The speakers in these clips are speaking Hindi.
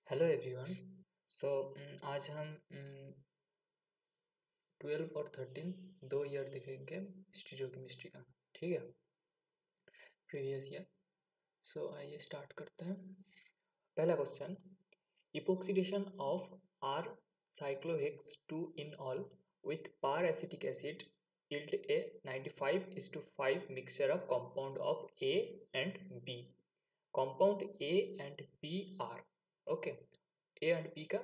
Hello everyone. सो आज हम 12 और 13 दो ईयर देखेंगे स्टीरियोकेमिस्ट्री का। ठीक है, प्रीवियस ईयर। सो आइए स्टार्ट करते हैं। पहला question, epoxidation of R cyclohexane 2 in all with par acetic acid yield a 95:5 mixture of compound of A and B. Compound A and B are okay. A and B का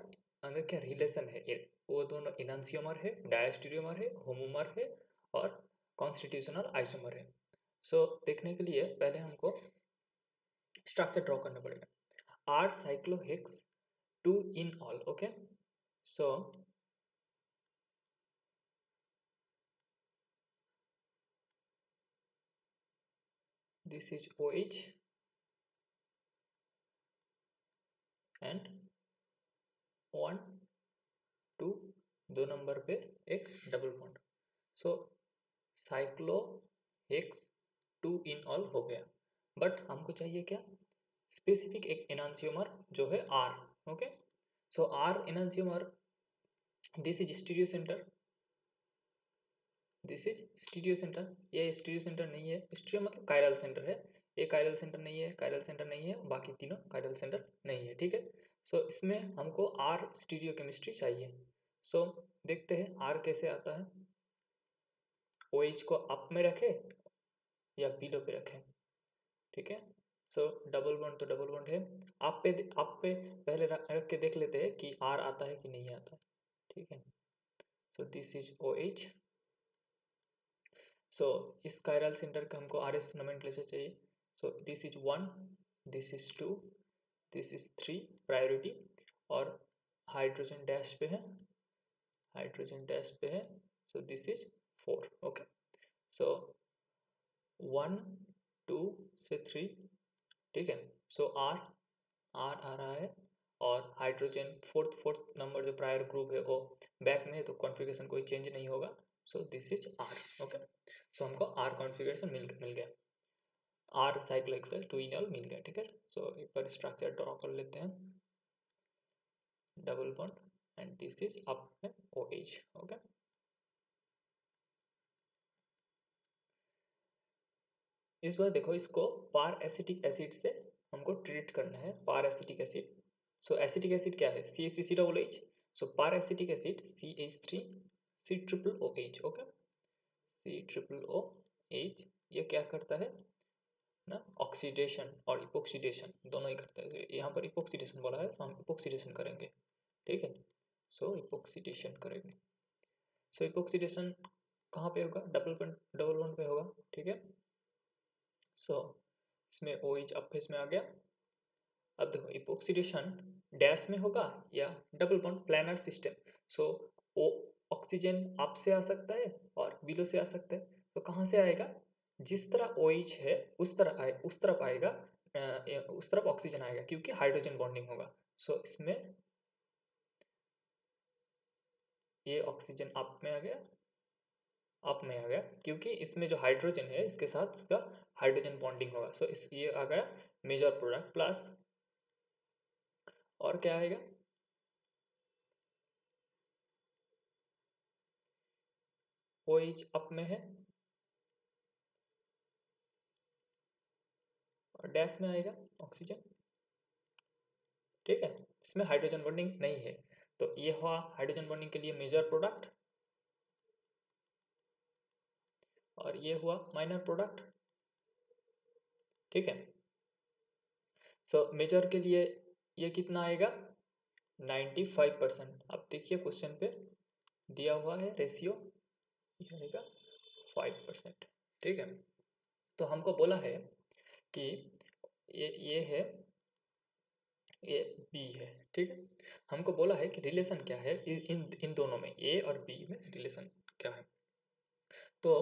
अंदर क्या रिलेशन है? वो दोनों इनैंसियोमर है, डायस्टीरियोमर है, होमोमर है और कॉन्स्टिट्यूशनल आइसोमर है। सो देखने के लिए पहले हमको स्ट्रक्चर ड्रॉ करना पड़ेगा। R cyclohex 2 in all. Okay, so this is OH and 1 2 दो नंबर पे एक double bond. So साइक्लोहेक्स 2 in all हो गया, बट हमको चाहिए क्या? स्पेसिफिक एक एनांसियोमर जो है R। Okay, so R enantiomer, this is stereo centre, this is stereo centre. ये स्टीरियो सेंटर नहीं है, स्टीरियो मतलब कायरल सेंटर है। ये कायरल सेंटर नहीं है, कायरल सेंटर नहीं है, बाकी तीनों कायरल सेंटर नहीं है। ठीक है, सो इसमें हमको R स्टीरियो केमिस्ट्री चाहिए। सो देखते हैं R कैसे आता है। OH को अप में रखे या बिलो पे रखें। ठीक है, सो डबल बॉन्ड तो डबल बॉन्ड है। आप पे पहले रख के देख लेते हैं कि R आता है कि नहीं आता है। ठीक है, सो दिस इज OH। सो इस कायरल सेंटर का हमको RS नोमेनक्लेचर चाहिए। सो this is 1, this is 2, this is 3 priority, और हाइड्रोजन डैश पे है, हाइड्रोजन डैश पे है। So this is 4। ओके, सो 1 2 से 3। ठीक है, सो R आ रहा है, और हाइड्रोजन फोर्थ नंबर जो प्रायर ग्रुप है वो बैक में है, तो कॉन्फ़िगरेशन कोई चेंज नहीं होगा। सो दिस इज R। ओके, तो हमको R कॉन्फ़िगरेशन मिल गया, R साइक्लोहेक्सेन 2 इन ऑल मिल गया। ठीक है, सो एक बार स्ट्रक्चर ड्रॉ कर लेते हैं। Double bond and this is up में OH। ओके, इस बार देखो, इसको पार एसिटिक एसिड से हमको ट्रीट करना है। Peracetic acid, so acetic acid क्या है? CH3COOH। So peracetic acid CH3C OOH। Okay, COOH ये क्या करता है ना? ऑक्सीडेशन और इपोक्सीडेशन दोनों ही करता है। यहाँ पर इपोक्सीडेशन बोला है, तो हम इपोक्सीडेशन करेंगे। ठीक है, सो इपोक्सीडेशन करेंगे। सो इपोक्सीडेशन कहाँ पे होगा? डबल बॉन्ड पे होगा। ठीक है, सो इसमें OH अप फेस में आ गया। अब देखो, इपोक्सीडेशन डैश में होगा या डबल बॉन्ड प्लानर सिस्टम। सो ओ ऑक्सीजन अप से आ सकता है और बिलो से आ सकता है। तो कहाँ से आएगा? जिस तरह OH है उस तरफ आएगा, उस तरफ ऑक्सीजन आएगा, क्योंकि हाइड्रोजन बॉन्डिंग होगा। सो इसमें ये ऑक्सीजन अप में आ गया, अप में आ गया, क्योंकि इसमें जो हाइड्रोजन है इसके साथ इसका हाइड्रोजन बॉन्डिंग होगा। सो इस ये आ गया मेजर प्रोडक्ट प्लस, और क्या आएगा? OH अप में है और डैश में आएगा ऑक्सीजन। ठीक है, इसमें हाइड्रोजन बॉन्डिंग नहीं है, तो ये हुआ हाइड्रोजन बॉन्डिंग के लिए मेजर प्रोडक्ट, और ये हुआ माइनर प्रोडक्ट। ठीक है, सो मेजर के लिए ये कितना आएगा? 95%। अब देखिए क्वेश्चन पे दिया हुआ है रेशियो, ये आएगा 5%। ठीक है, तो हमको बोला है कि ये है, ए बी है। ठीक है, हमको बोला है कि रिलेशन क्या है इन दोनों में, ए और बी में रिलेशन क्या है। तो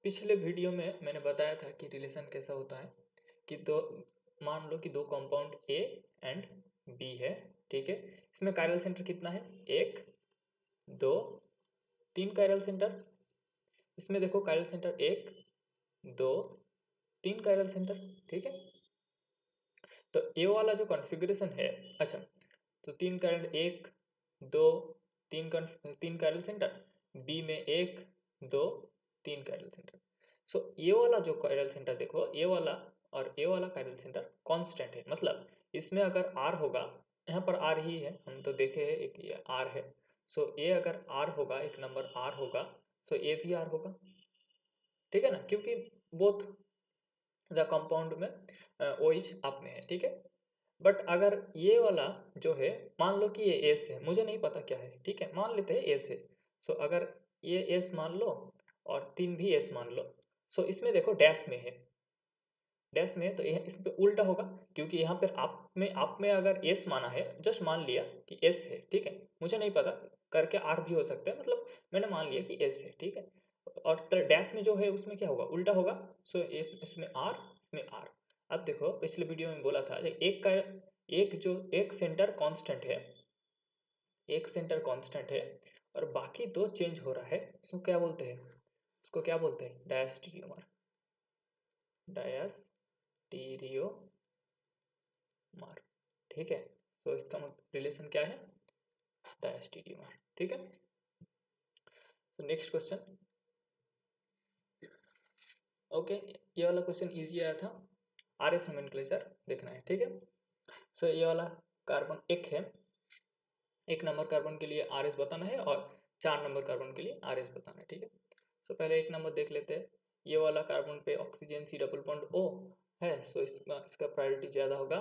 पिछले वीडियो में मैंने बताया था कि रिलेशन कैसा होता है कि मान लो कि दो कंपाउंड ए एंड बी है। ठीक है, इसमें कायरल सेंटर कितना है? 1 2 3 कायरल सेंटर। इसमें देखो कायरल सेंटर 1 2 3 कायरल सेंटर। ठीक है, तो ए वाला जो कॉन्फ़िगरेशन है, अच्छा, तो 3 कायरल 1 2 3 कायरल सेंटर, बी में 1 2 3 कायरल सेंटर। सो ये वाला जो कायरल सेंटर देखो, ये वाला और ये वाला कायरल सेंटर कांस्टेंट है, मतलब इसमें अगर आर होगा, यहाँ पर आर ही है, हम तो देखे हैं एक ये आर है। सो ये अगर आर होगा, एक नंबर आर होगा, तो ये भी आर होगा, ठीक है ना, क्योंकि बोथ द कंपाउंड में ओएच आप में है, ठीक है। बट अगर ये वाला जो है, मान लो कि ये एस है, मुझे नहीं पता क्या है, ठीक है, मान लेते हैं एस है। सो अगर ये एस मान लो और 3 भी एस मान लो, सो इसमें देखो डैश में है, डैश में है, तो यह इस पे उल्टा होगा, क्योंकि यहाँ पर आप में अगर एस माना है, जस्ट मान लिया कि एस है, ठीक है, मुझे नहीं पता, करके आर भी हो सकता है, मतलब मैंने मान लिया कि एस है, ठीक है। और डैश में जो है उसमें क्या होगा, उल्टा होगा। सो इसमें आर, इसमें आर। अब देखो पिछले वीडियो में बोला था, एक सेंटर कांस्टेंट है, एक सेंटर कांस्टेंट है और बाकी दो चेंज हो रहा है, उसको क्या बोलते हैं, उसको क्या बोलते हैं, डायस्टीरियोमर, डायस्टीरियोमर, ठीक है। तो इसका रिलेशन क्या है, डायस्टीरियोमर, ठीक है। तो नेक्स्ट क्वेश्चन, ओके, ये वाला क्वेश्चन इजी आया था, आरएस नोमेनक्लेचर देखना है, ठीक है। सो ये वाला कार्बन एक है, एक नंबर कार्बन के लिए आर एस बताना है और 4 नंबर कार्बन के लिए आर एस बताना है, ठीक है। सो पहले एक नंबर देख लेते हैं, ये वाला कार्बन पे oxygen C double bond O है, सो इसका प्रायोरिटी ज़्यादा होगा।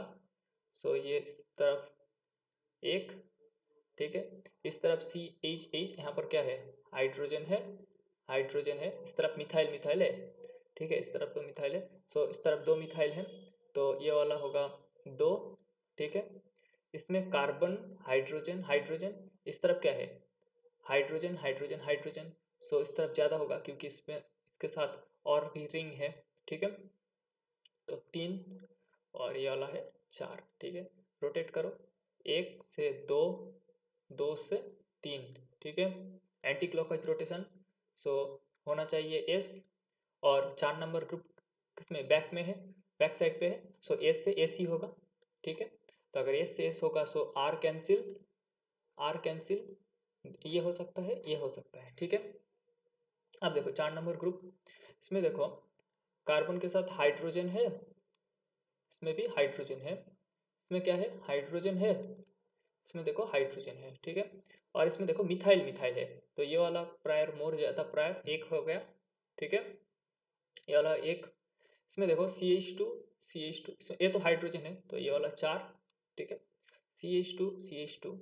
सो ये इस तरफ एक, ठीक है, इस तरफ सी एच एच, यहाँ पर क्या है, हाइड्रोजन है, हाइड्रोजन है, इस तरफ मिथाइल मिथाइल है, ठीक है, इस तरफ तो मिथाइल है। सो इस तरफ 2 मिथाइल है, तो ये वाला होगा 2, ठीक है। इसमें कार्बन हाइड्रोजन हाइड्रोजन, इस तरफ क्या है, हाइड्रोजन हाइड्रोजन हाइड्रोजन, सो इस तरफ ज़्यादा होगा क्योंकि इसमें इसके साथ और भी रिंग है, ठीक है। तो 3 और ये वाला है 4, ठीक है। रोटेट करो, 1 से 2, 2 से 3, ठीक है, एंटी क्लॉकवाइज रोटेशन। सो होना चाहिए एस, और 4 नंबर ग्रुप किसमें, बैक में है, बैक साइड पे है, सो एस से एस ही होगा, ठीक है। तो अगर एस से एस होगा, सो आर कैंसिल, आर कैंसिल, ये हो सकता है, ये हो सकता है, ठीक है। अब देखो 4 नंबर ग्रुप, इसमें देखो कार्बन के साथ हाइड्रोजन है, इसमें भी हाइड्रोजन है, इसमें क्या है, हाइड्रोजन है, इसमें देखो हाइड्रोजन है, ठीक है। और इसमें देखो मिथाइल मिथाइल है, तो ये वाला प्रायर मोर ज़्यादा, प्रायर एक हो गया, ठीक है, ये वाला एक। इसमें देखो CH2, CH2, ये तो हाइड्रोजन है, तो ये वाला 4, ठीक है, CH2 CH2,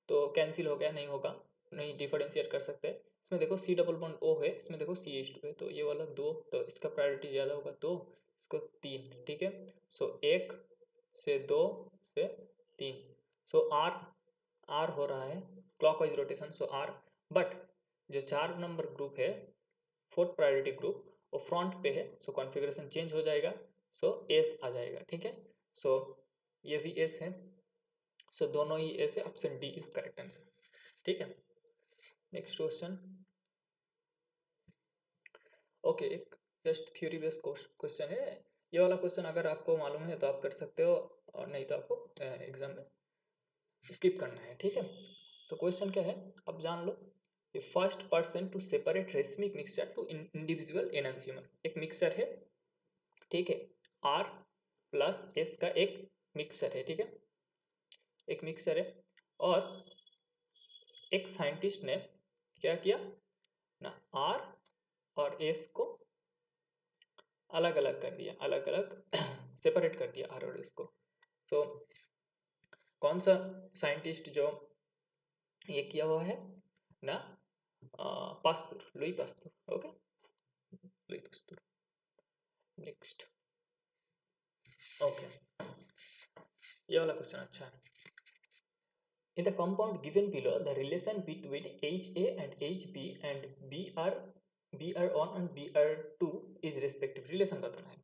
तो कैंसिल हो गया, नहीं होगा, नहीं डिफरेंशिएट कर सकते। इसमें देखो C डबल बॉन्ड O है, इसमें देखो CH2 है, तो ये वाला 2, तो इसका प्रायोरिटी ज़्यादा होगा, 2, इसको 3, ठीक है। सो 1 से 2 से 3, सो आर हो रहा है clockwise rotation, so R. But जो 4 नंबर ग्रुप है, फोर्थ प्रायोरिटी ग्रुप, वो फ्रंट पे है, सो कॉन्फ़िगरेशन चेंज हो जाएगा, सो एस आ जाएगा, ठीक है। सो ये भी एस है, सो दोनों ही एस है, option D is correct answer, ठीक है। नेक्स्ट क्वेश्चन, ओके, एक जस्ट थ्योरी बेस्ड क्वेश्चन है, ये वाला क्वेश्चन अगर आपको मालूम है तो आप कर सकते हो, और नहीं तो आपको एग्जाम में स्किप करना है, ठीक है। तो क्वेश्चन क्या है, अब जान लो, the first person to separate racemic mixture to individual enantiomer, एक मिक्सर है, ठीक है, R प्लस S का एक मिक्सर है, ठीक है, एक मिक्सर है, और एक साइंटिस्ट ने क्या किया ना, R और S को अलग अलग कर दिया, अलग अलग सेपरेट कर दिया R और S को। तो कौन सा साइंटिस्ट जो ये किया हुआ है ना, Pasteur, Louis Pasteur, okay, Louis Pasteur. Next, okay, ये वाला क्वेश्चन अच्छा है। In the compound given below, the relation between HA and HB and BR1 and BR2 is respective, relation बताना है।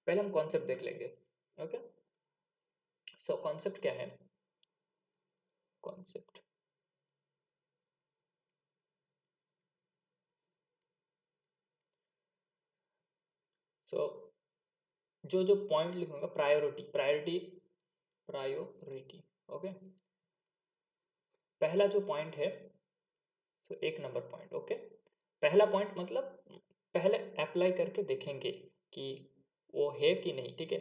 पहले हम कॉन्सेप्ट देख लेंगे, ओके। सो कॉन्सेप्ट क्या है, कॉन्सेप्ट, सो जो जो पॉइंट लिखूंगा, प्रायोरिटी, प्रायोरिटी प्रायोरिटी। ओके, पहला जो पॉइंट है, तो 1 नंबर पॉइंट। ओके, पहला पॉइंट मतलब पहले अप्लाई करके देखेंगे कि वो है कि नहीं, ठीक है,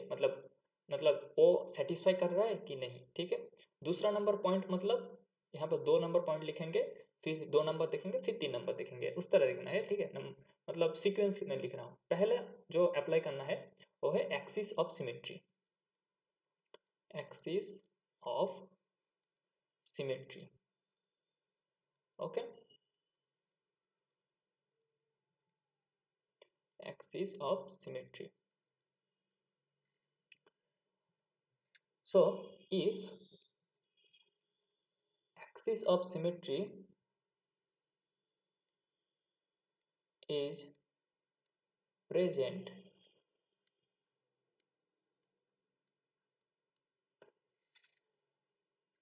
मतलब वो सेटिस्फाई कर रहा है कि नहीं, ठीक है। दूसरा नंबर पॉइंट मतलब यहाँ पर 2 नंबर पॉइंट लिखेंगे, फिर 2 नंबर देखेंगे, फिर 3 नंबर देखेंगे, उस तरह देखना है, ठीक है। मतलब सीक्वेंस में लिख रहा हूँ। पहले जो अप्लाई करना है वो है axis of symmetry, axis of symmetry. Okay, axis of symmetry. So if axis of symmetry is present,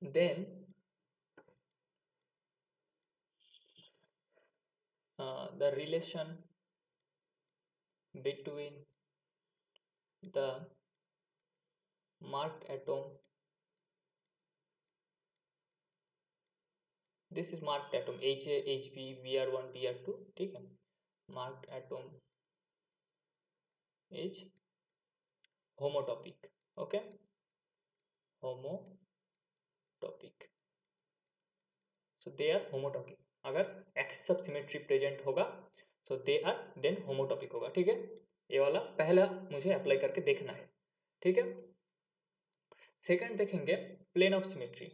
then the relation between the marked atom, this is marked atom HA, HB, Br1, Br2, ठीक है, marked atom is homotopic. Okay, homotopic, so they are homotopic. अगर axis of symmetry present होगा so they are then homotopic होगा, ठीक है। ये वाला पहला मुझे अप्लाई करके देखना है, ठीक है। सेकंड देखेंगे प्लेन ऑफ सिमेट्री,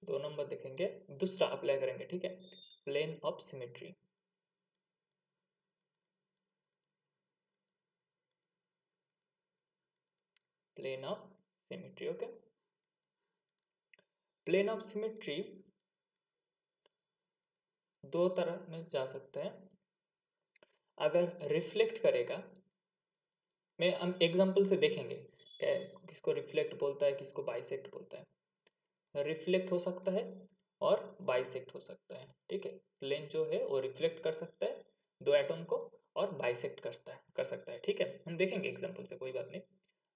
2 नंबर देखेंगे, दूसरा अप्लाई करेंगे, ठीक है, plane of symmetry. Plane of symmetry. Okay, plane of symmetry 2 तरह में जा सकते हैं। अगर रिफ्लेक्ट करेगा, मैं हम एग्जांपल से देखेंगे किसको रिफ्लेक्ट बोलता है, किसको बाइसेक्ट बोलता है। रिफ्लेक्ट हो सकता है और बाइसेक्ट हो सकता है, ठीक है। प्लेन जो है वो रिफ्लेक्ट कर सकता है 2 एटम को और बाइसेक्ट कर सकता है, ठीक है। हम देखेंगे एग्जांपल से, कोई बात नहीं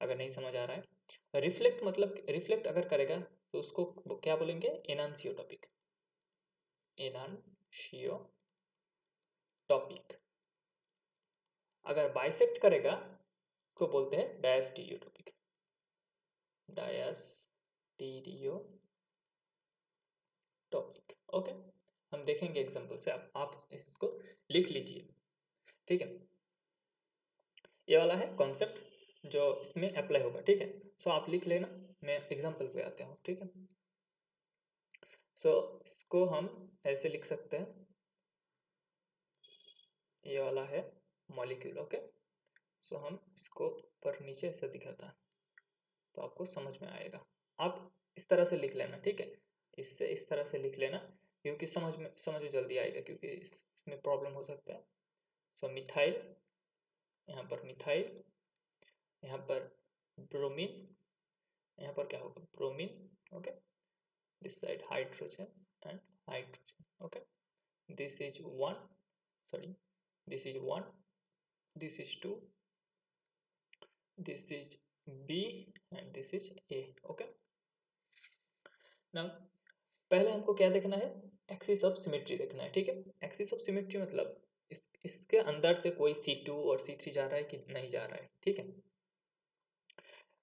अगर नहीं समझ आ रहा है। रिफ्लेक्ट मतलब रिफ्लेक्ट अगर करेगा तो उसको क्या बोलेंगे, एनांसियोटॉपिक, एनांशियोटॉपिक। अगर बाइसेक्ट करेगा उसको बोलते हैं डायस्टीरियोटॉपिक, डायस्टीरियोटॉपिक। ओके, हम देखेंगे एग्जांपल से, आप इसको लिख लीजिए, ठीक है। ये वाला है कॉन्सेप्ट जो इसमें अप्लाई होगा, ठीक है। सो आप लिख लेना, मैं एग्जांपल पे आते हूँ, ठीक है। सो इसको हम ऐसे लिख सकते हैं, ये वाला है मॉलिक्यूल। ओके, सो हम इसको ऊपर नीचे ऐसे दिखाता है तो आपको समझ में आएगा। आप इस तरह से लिख लेना, ठीक है, इससे इस तरह से लिख लेना, क्योंकि समझ में जल्दी आएगा, क्योंकि इसमें प्रॉब्लम हो सकता है। सो मिथाइल, यहाँ पर मिथाइल, यहाँ पर ब्रोमीन, यहाँ पर क्या होगा, bromine. Okay, this side hydrogen and hydrogen. Okay, this is 1, sorry, this is 1, this is 2, this is B and this is A. Okay, now पहले हमको क्या देखना है, एक्सिस ऑफ सिमेट्री देखना है, ठीक है। एक्सिस ऑफ सिमेट्री मतलब इसके अंदर से कोई C2 और C3 जा रहा है कि नहीं जा रहा है, ठीक है।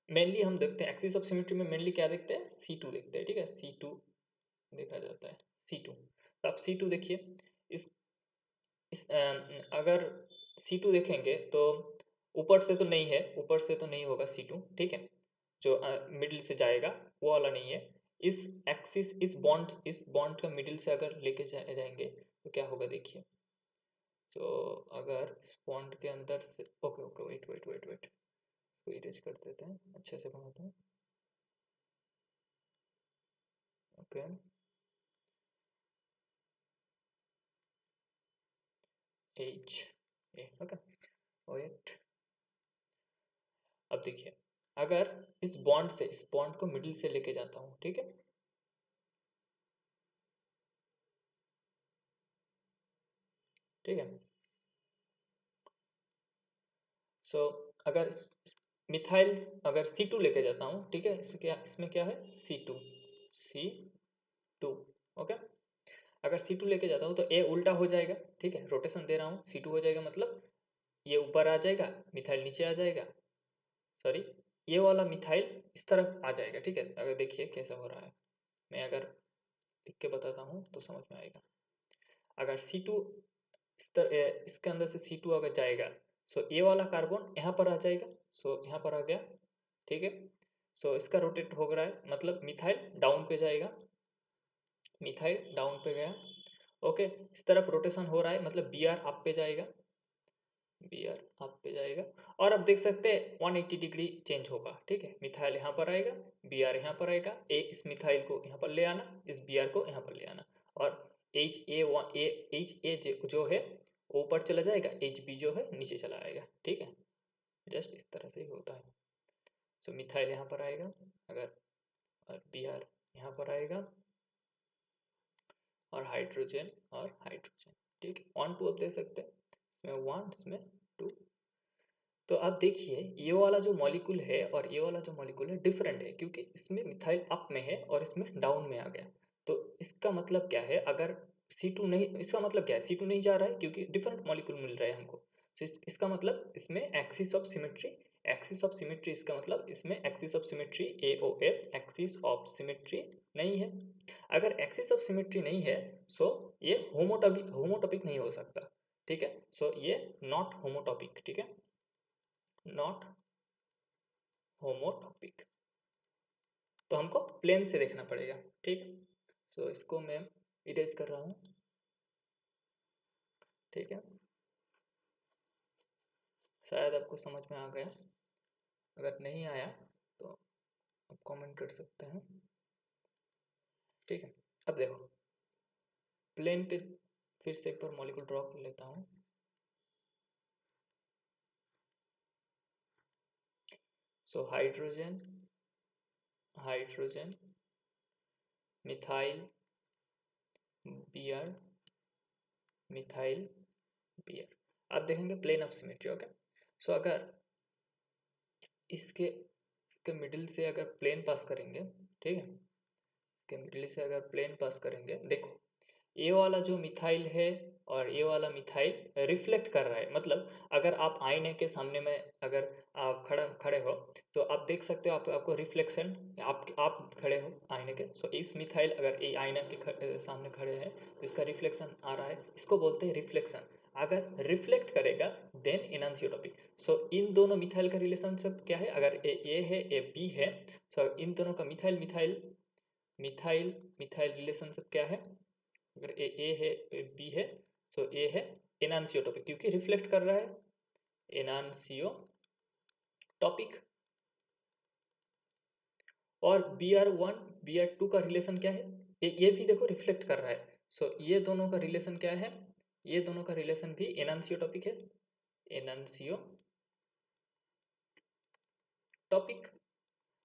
मेनली हम देखते हैं एक्सिस ऑफ सिमेट्री में, मेनली क्या देखते हैं, C2 देखते हैं, ठीक है, C2 देखा जाता है, C2। तो आप C2 देखिए, इस अगर C2 देखेंगे तो ऊपर से तो नहीं है, ऊपर से तो नहीं होगा C2, ठीक है। जो मिडिल से जाएगा वो वाला नहीं है। इस एक्सिस, इस बॉन्ड का मिडिल से अगर लेके जाएंगे तो क्या होगा, देखिए। तो अगर इस बॉन्ड के अंदर से, okay okay, wait wait wait wait, तो इरेज कर देते हैं, अच्छे से बनाते हैं। Okay, H A, okay, wait. अब देखिए, अगर इस बॉन्ड को मिडिल से लेके जाता हूँ, ठीक है, ठीक है। सो अगर मिथाइल अगर C2 लेके जाता हूँ, ठीक है, इसमें क्या है C2 ओके। अगर C2 लेके जाता हूँ तो A उल्टा हो जाएगा, ठीक है, रोटेशन दे रहा हूँ, C2 हो जाएगा, मतलब ये ऊपर आ जाएगा, मिथाइल नीचे आ जाएगा, सॉरी ये वाला मिथाइल इस तरफ आ जाएगा, ठीक है। अगर देखिए कैसा हो रहा है, मैं अगर लिख के बताता हूँ तो समझ में आएगा। अगर C2 इसके अंदर से C2 अगर जाएगा, सो ये वाला कार्बन यहाँ पर आ जाएगा, सो यहाँ पर आ गया, ठीक है। सो इसका रोटेट हो रहा है, मतलब मिथाइल डाउन पे जाएगा, मिथाइल डाउन पे गया, ओके। इस तरफ रोटेशन हो रहा है, मतलब Br अप पे जाएगा, Br अप पे जाएगा। और अब देख सकते हैं 180 डिग्री चेंज होगा, ठीक है। मिथाइल यहाँ पर आएगा, Br यहाँ पर आएगा, इस मिथाइल को यहाँ पर ले आना, इस Br को यहाँ पर ले आना, और HA जो है ऊपर चला जाएगा, HB जो है नीचे चला आएगा, ठीक है। जस्ट इस तरह से ही होता है। सो मिथाइल यहाँ पर आएगा, अगर और Br यहाँ पर आएगा, और हाइड्रोजन, ठीक है। 1 2 अब दे सकते हैं, इसमें 1 इसमें 2। तो अब देखिए ये वाला जो मॉलिक्यूल है और ये वाला जो मॉलिक्यूल है डिफरेंट है, क्योंकि इसमें मिथाइल अप में है और इसमें डाउन में आ गया। तो इसका मतलब क्या है, अगर C2 नहीं, इसका मतलब क्या है, C2 नहीं जा रहा है क्योंकि डिफरेंट मॉलिक्यूल मिल रहा है हमको। तो इसका मतलब इसमें एक्सिस ऑफ सिमेट्री, इसका मतलब इसमें axis of symmetry AOS axis of symmetry नहीं है। अगर एक्सिस ऑफ सिमेट्री नहीं है, सो ये होमोटॉपिक नहीं हो सकता, ठीक है। सो ये नॉट होमोटॉपिक, ठीक है, नॉट होमोटॉपिक। तो हमको प्लेन से देखना पड़ेगा, ठीक है। सो इसको मैं इरेज कर रहा हूँ, ठीक है। शायद आपको समझ में आ गया, अगर नहीं आया तो आप कमेंट कर सकते हैं, ठीक है। अब देखो प्लेन पे फिर से एक बार मॉलिक्यूल ड्रॉ कर लेता हूँ। So hydrogen, methyl, Br, methyl, Br। आप देखेंगे प्लेन ऑफ सिमेट्री, ओके। सो अगर इसके मिडिल से अगर प्लेन पास करेंगे, ठीक है, इसके मिडिल से अगर प्लेन पास करेंगे, देखो ये वाला जो मिथाइल है और ये वाला मिथाइल रिफ्लेक्ट कर रहा है। मतलब अगर आप आईने के सामने में अगर आप खड़े हो तो आप देख सकते हो, आपको रिफ्लेक्शन, आप खड़े हो आईने के, सो इस मिथाइल अगर ये आईना के सामने खड़े हैं तो इसका रिफ्लेक्शन आ रहा है, इसको बोलते हैं रिफ्लेक्शन। अगर रिफ्लेक्ट करेगा देन एनांसियोटॉपिक। सो इन दोनों मिथाइल का रिलेशनशिप क्या है, अगर ए है ए बी है, सो इन दोनों का मिथाइल रिलेशनशिप क्या है, अगर ए है बी है, सो ए है एनांसियोटॉपिक, क्योंकि रिफ्लेक्ट कर रहा है, एनांसियोटॉपिक। और Br1 Br2 का रिलेशन क्या है, ये भी देखो रिफ्लेक्ट कर रहा है। सो ये दोनों का रिलेशन क्या है, ये दोनों का रिलेशन भी एनांसियोटॉपिक है, एनांसियोटॉपिक,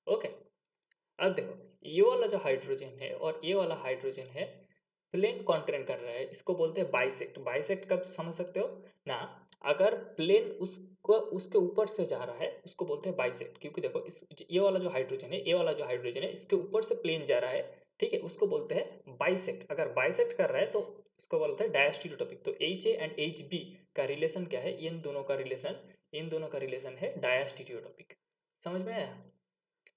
ओके। अब देखो ये वाला जो हाइड्रोजन है और ये वाला हाइड्रोजन है, प्लेन कॉन्ट्रेन कर रहा है, इसको बोलते हैं बाइसेक्ट। बाइसेक्ट कब समझ सकते हो ना, अगर प्लेन उसको उसके ऊपर से जा रहा है उसको बोलते हैं बाइसेक्ट, क्योंकि देखो ये वाला जो हाइड्रोजन है, ये वाला जो हाइड्रोजन है, इसके ऊपर से प्लेन जा रहा है, ठीक है, उसको बोलते हैं बाइसेक्ट। अगर बाइसेक्ट कर रहा है तो इसको बोलते हैं डायस्टीरियोटॉपिक। तो HA एंड HB का रिलेशन क्या है, इन दोनों का रिलेशन है डायस्टीरियोटॉपिक। समझ में आया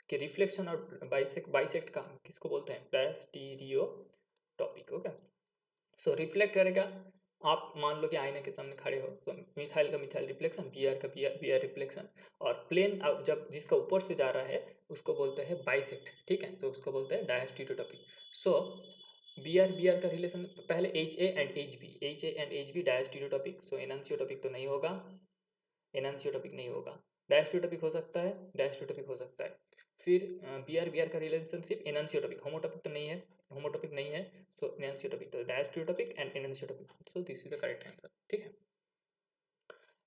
कि रिफ्लेक्शन और बाइसेक्ट का किसको बोलते हैं, डायस्टीरियोटॉपिक, ओके। सो रिफ्लेक्ट करेगा, आप मान लो कि आईने के सामने खड़े हो, तो मिथाइल का मिथाइल रिफ्लेक्शन, Br का Br रिफ्लेक्शन, और प्लेन जब जिसका ऊपर से जा रहा है उसको बोलते हैं बाइसेक्ट, ठीक है, तो उसको बोलते हैं डायस्टीरियोटॉपिक। सो Br का रिलेशन पहले HA and HB डायस्टीरियोटॉपिक, so enantiotopic तो नहीं होगा, डायस्टीरियोटॉपिक हो सकता है, फिर Br का रिलेशनशिप एनांसियोटॉपिक, होमोटॉपिक तो नहीं है, सो एनांसियोटॉपिक, तो diastereotopic and enantiotopic, so this is the correct answer, ठीक है।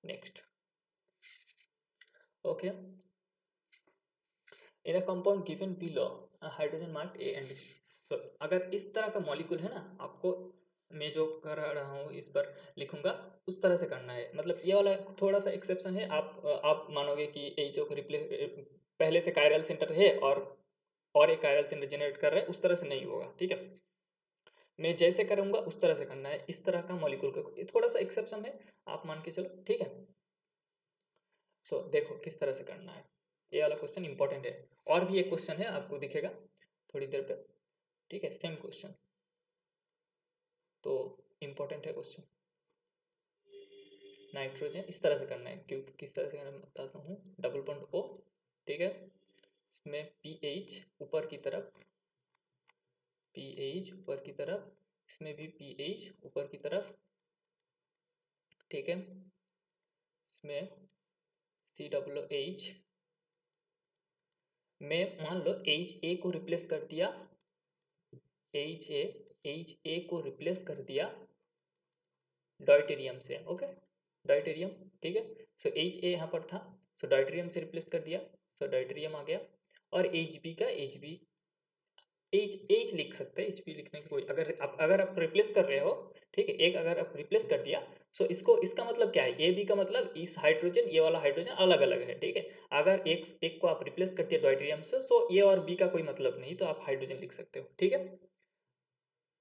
Next, okay, in a compound given below hydrogen marked A and B। So अगर इस तरह का मॉलिक्यूल है ना, आपको मैं जो कर रहा हूँ इस पर लिखूंगा उस तरह से करना है। मतलब ये वाला थोड़ा सा एक्सेप्शन है। आप मानोगे कि एचओ को रिप्लेस पहले से कायरल सेंटर है और एक कायरल सेंटर जनरेट कर रहा है, उस तरह से नहीं होगा। ठीक है, मैं जैसे करूंगा उस तरह से करना है। इस तरह का मॉलिक्यूल का थोड़ा सा एक्सेप्शन है, आप मान के चलो। ठीक है, सो देखो किस तरह से करना है। ये वाला क्वेश्चन इंपॉर्टेंट है। और भी एक क्वेश्चन है, आपको दिखेगा थोड़ी देर पे। ठीक है, सेम क्वेश्चन, तो इम्पोर्टेंट है क्वेश्चन। नाइट्रोजन इस तरह से करना है, क्योंकि किस तरह से करना है मैं बताता हूँ। डबल बॉन्ड ओ, ठीक है, इसमें पीएच ऊपर की तरफ, पीएच ऊपर की तरफ, इसमें भी पीएच ऊपर की तरफ। ठीक है, इसमें सी डब्ल्यू एच में मान लो एच ए को रिप्लेस कर दिया, एच ए को रिप्लेस कर दिया डॉयटेरियम से। ओके, डॉयटेरियम, ठीक है। सो एच ए यहाँ पर था, सो डॉयटेरियम से रिप्लेस कर दिया, सो डॉयटेरियम आ गया। और एच बी का एच बी, एच लिख सकते हैं। एच बी लिखने की कोई, अगर आप रिप्लेस कर रहे हो, ठीक है, एक अगर आप रिप्लेस कर दिया, सो इसको, इसका मतलब क्या है, ए बी का मतलब इस हाइड्रोजन, ये वाला हाइड्रोजन अलग अलग है। ठीक है, अगर एक को आप रिप्लेस कर दिया डॉयटेरियम से, सो ए और बी का कोई मतलब नहीं, तो आप हाइड्रोजन लिख सकते हो। ठीक है,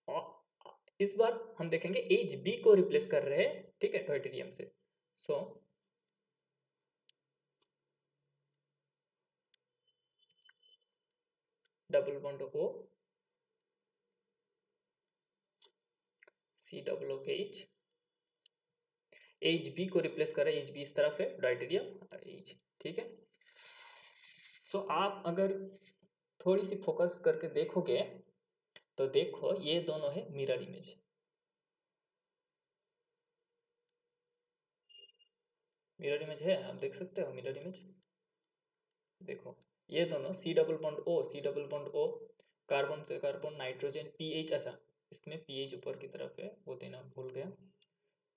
और इस बार हम देखेंगे एच बी को रिप्लेस कर रहे हैं, ठीक है, डॉयटेरियम से। So double bond O, C W H, H B को रिप्लेस कर रहे हैं, एच बी इस तरफ है, डॉयटेरियम और एच। ठीक है, सो आप अगर थोड़ी सी फोकस करके देखोगे तो देखो ये दोनों है मिरर इमेज। मिरर इमेज है, आप देख सकते हो मिरर इमेज। देखो ये दोनों C double bond O, C double bond O, carbon से कार्बन, नाइट्रोजन, पीएच। अच्छा, इसमें पीएच ऊपर की तरफ है, वो देना भूल गया।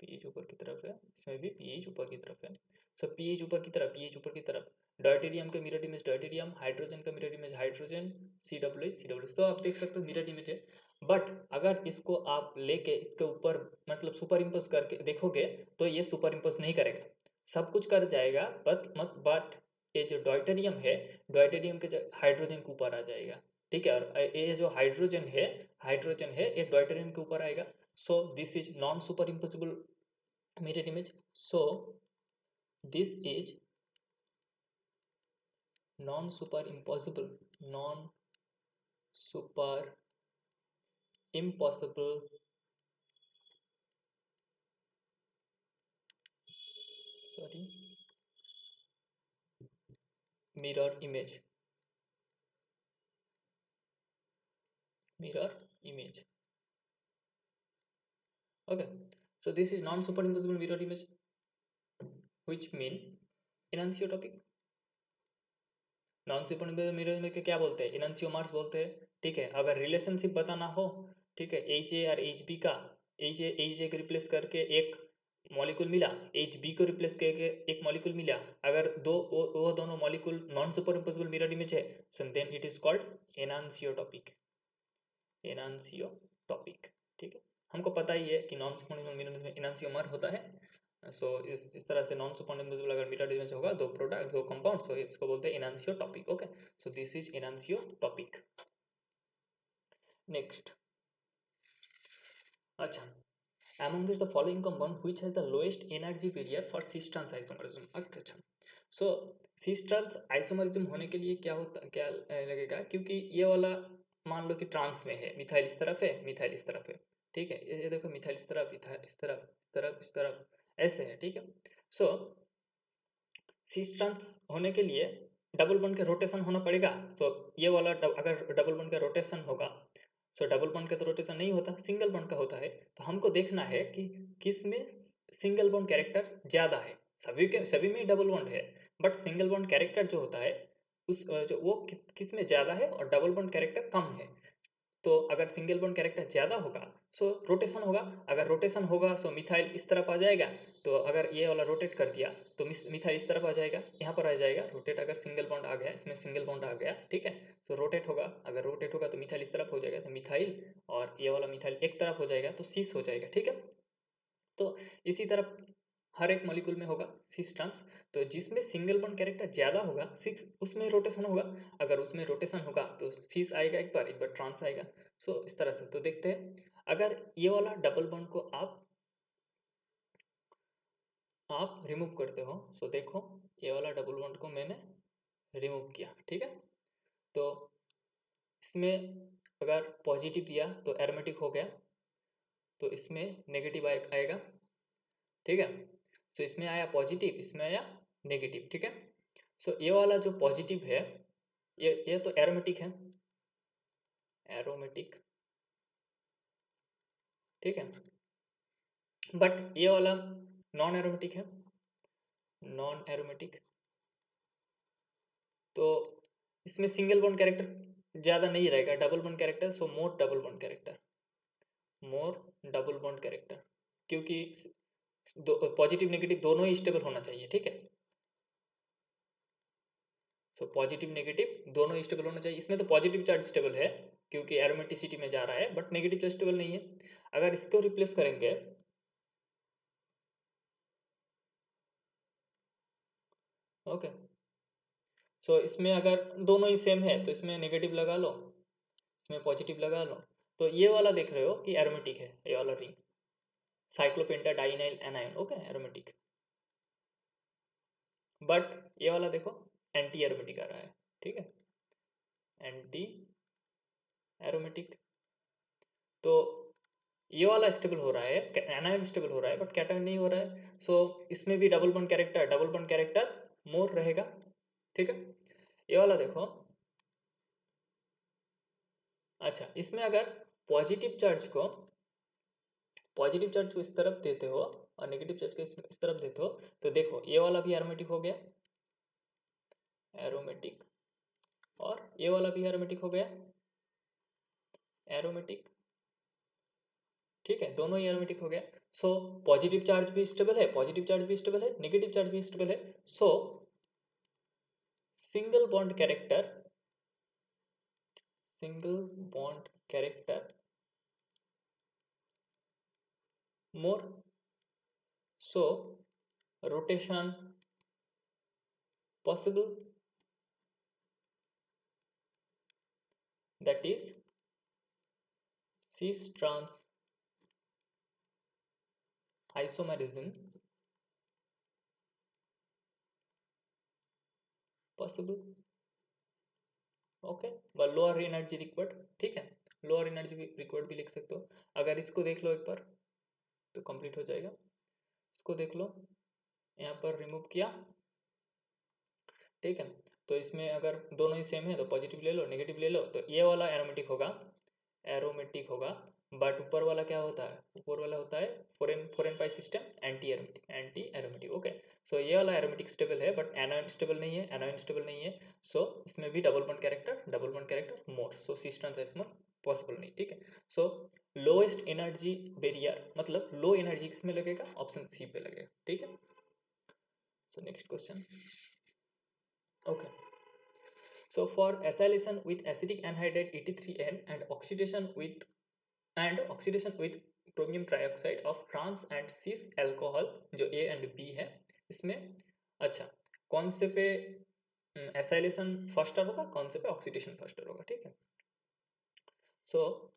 पीएच ऊपर की तरफ है, इसमें भी पीएच ऊपर की तरफ है। सो पीएच ऊपर की तरफ, पीएच ऊपर की तरफ, डॉयटेरियम का मिरर इमेज डॉयटेरियम, हाइड्रोजन का mirror image hydrogen, C W H, C W H. तो आप देख सकते हो मिरर इमेज है। बट अगर इसको आप लेके इसके ऊपर मतलब सुपर इम्पोज करके देखोगे तो ये सुपर इम्पोज नहीं करेगा, सब कुछ कर जाएगा, बट ये जो डॉयटेरियम है, डॉयटेरियम के हाइड्रोजन के ऊपर आ जाएगा। ठीक है, और ये जो हाइड्रोजन है ये डॉयटेरियम के ऊपर आएगा। So this is non-superimposable mirror image. So this is non-superimposable, non-superimpossible, sorry, mirror image, mirror image. Okay, so this is non-superimposable mirror image, which mean enantiotopic. Non superimposable mirror में क्या बोलते हैं, इनन्सियोमर्स बोलते हैं। ठीक है, अगर रिलेशनशिप बताना हो, ठीक है, एच ए और एच बी का, एच ए को रिप्लेस करके एक मॉलिक्यूल मिला, एच बी को रिप्लेस करके एक मॉलिक्यूल मिला, अगर वो दोनों molecule non superimposable mirror image है, so then it is called enantiotopic, enantiotopic. ठीक है, हमको पता ही है कि नॉन सुपरइम्पोजेबल मिरर में एनांसियोमर होता है। सो इस तरह से नॉन सुपरइम्पोजेबल अगर मिरर इमेज होगा, दो प्रोडक्ट, दो कंपाउंड, सो इसको बोलते हैं enantiotopic. Okay, so this is enantiotopic. Next, अच्छा, among the following compound which has the lowest energy barrier for cis trans isomerism। अच्छा, सो cis trans isomerism होने के लिए क्या होता, क्या लगेगा, क्योंकि ये वाला मान लो कि ट्रांस में है, मिथाइल इस तरफ है, मिथाइल इस तरफ है। ठीक है, ये देखो मिथाइल इस तरफ, इथाइल इस तरफ, इस तरफ, इस तरफ, ऐसे है। ठीक है, सो cis trans होने के लिए डबल बॉन्ड का रोटेशन होना पड़ेगा। तो ये वाला अगर डबल बॉन्ड का रोटेशन होगा, सो डबल बॉन्ड का तो रोटेशन नहीं होता, सिंगल बॉन्ड का होता है। तो हमको देखना है कि किस में सिंगल बॉन्ड कैरेक्टर ज़्यादा है। सभी में डबल बॉन्ड है, बट सिंगल बॉन्ड कैरेक्टर जो होता है उस जो वो किस में ज़्यादा है और डबल बॉन्ड कैरेक्टर कम है। तो अगर सिंगल बॉन्ड कैरेक्टर ज़्यादा होगा सो रोटेशन होगा, अगर रोटेशन होगा सो मिथाइल इस तरफ आ जाएगा। तो अगर ये वाला रोटेट कर दिया तो मिथाइल इस तरफ आ जाएगा, यहाँ पर आ जाएगा रोटेट। अगर सिंगल बॉन्ड आ गया, इसमें सिंगल बॉन्ड आ गया, ठीक है, तो रोटेट होगा, अगर रोटेट होगा तो मिथाइल इस तरफ हो जाएगा, तो मिथाइल और ये वाला मिथाइल एक तरफ हो जाएगा तो सिस हो जाएगा, ठीक है। तो इसी तरह हर एक मॉलिक्यूल में होगा सिस ट्रांस। तो जिसमें सिंगल बॉन्ड कैरेक्टर ज़्यादा होगा सिक्स उसमें रोटेशन होगा, अगर उसमें रोटेशन होगा तो सिस आएगा, एक बार ट्रांस आएगा। सो इस तरह से तो देखते हैं, अगर ये वाला डबल बॉन्ड को आप रिमूव करते हो, सो देखो ये वाला डबल बॉन्ड को मैंने रिमूव किया, ठीक है। तो इसमें अगर पॉजिटिव दिया तो एरोमेटिक हो गया, तो इसमें नेगेटिव आएगा, ठीक है। तो इसमें आया पॉजिटिव, इसमें आया नेगेटिव, ठीक है। सो ये वाला जो पॉजिटिव है ये तो एरोमेटिक है, एरोमेटिक, ठीक है। बट ये वाला नॉन एरोमेटिक है, नॉन एरोमेटिक। तो इसमें सिंगल बॉन्ड कैरेक्टर ज़्यादा नहीं रहेगा, डबल बॉन्ड कैरेक्टर, सो मोर डबल बॉन्ड कैरेक्टर, मोर डबल बॉन्ड कैरेक्टर, क्योंकि पॉजिटिव नेगेटिव दोनों ही स्टेबल होना चाहिए, ठीक है। सो पॉजिटिव नेगेटिव दोनों स्टेबल होना चाहिए। इसमें तो पॉजिटिव चार्ज स्टेबल है क्योंकि एरोमेटिसिटी में जा रहा है, बट नेगेटिव चार्ज स्टेबल नहीं है। अगर इसको रिप्लेस करेंगे, ओके, सो इसमें अगर दोनों ही सेम है तो इसमें नेगेटिव लगा लो, इसमें पॉजिटिव लगा लो। तो ये वाला देख रहे हो कि एरोमेटिक है, ये वाला ring cyclopentadienyl anion, okay, aromatic. But ये वाला देखो एंटी एरोमेटिक आ रहा है, ठीक है, एंटी एरोमेटिक। तो ये वाला स्टेबल हो रहा है, एनायन स्टेबल हो रहा है, बट कैटायन नहीं हो रहा है। सो इसमें भी डबल बॉन्ड कैरेक्टर मोर रहेगा, ठीक है। ये वाला देखो, अच्छा, इसमें अगर पॉजिटिव चार्ज को इस तरफ देते हो और नेगेटिव चार्ज को इस तरफ देते हो, तो देखो ये वाला भी एरोमेटिक हो गया, एरोमेटिक, और ये वाला भी एरोमेटिक हो गया, एरोमेटिक, ठीक है, दोनों ही एरोमेटिक हो गया। सो पॉजिटिव चार्ज भी स्टेबल है, पॉजिटिव चार्ज भी स्टेबल है, नेगेटिव चार्ज भी स्टेबल है। सो single bond character, single bond character more, so rotation possible, that is cis trans isomerism possible, okay. व लोअर एनर्जी रिक्वायर्ड, ठीक है, लोअर एनर्जी रिक्वायर्ड भी लिख सकते हो। अगर इसको देख लो एक बार तो कंप्लीट हो जाएगा। इसको देख लो, यहाँ पर रिमूव किया, ठीक है। तो इसमें अगर दोनों ही सेम है तो पॉजिटिव ले लो, नेगेटिव ले लो, तो ये वाला एरोमेटिक होगा, एरोमेटिक होगा। बट ऊपर वाला क्या होता है, ऊपर वाला होता है four n pi system anti aromatic, anti aromatic, okay. So ये वाला एरोमेटिक स्टेबल है, बट एनायन स्टेबल नहीं है, एनायन स्टेबल नहीं है। सो इसमें भी double bond character more, so cis trans isomer possible नहीं, ठीक है। सो लोएस्ट एनर्जी बैरियर, मतलब लो एनर्जी किसमें लगेगा, ऑप्शन सी पे लगेगा, ठीक है। So next question, okay. So for acylation with acidic anhydride Et3N and oxidation with chromium trioxide of trans and cis alcohol जो A and B है इसमें, अच्छा, कौन से पे एसाइलेशन फास्टर होगा, कौन से पे ऑक्सीडेशन फास्टर होगा, ठीक है। सो